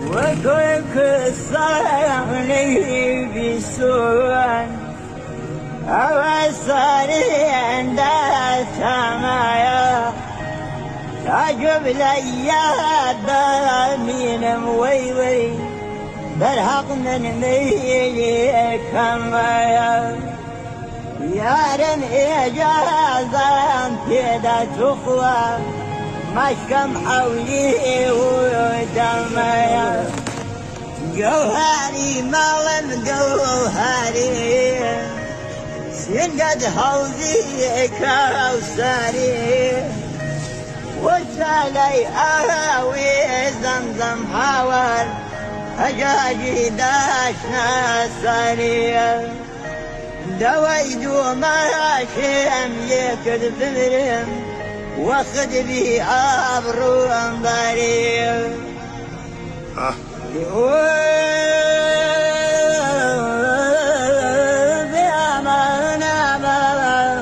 وكل صاني بسوان أوصاني عند السمايا تعجب لي الضمين مويوي برهق من ميلي كمايا يا رم إجازة كده تخوى مشكم حولي ودمايا جوهري مالم جوهري سنقد حوزي كوثري وسالي أهوي زمزم حوار أجاجي داشنا سريع دويدو ماشيم يكذب برم واخد بي عبرو انباري بأمان أمان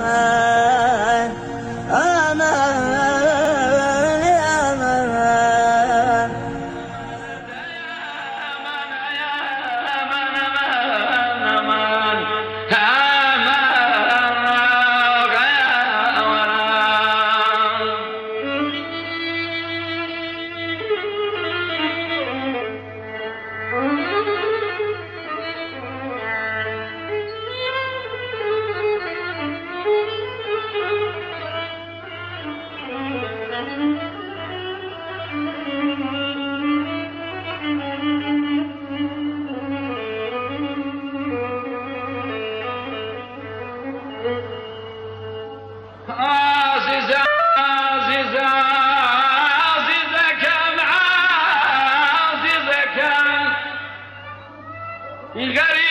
أمان أمان عزيزة عزيزة عزيزة كم عزيزة كم الغريب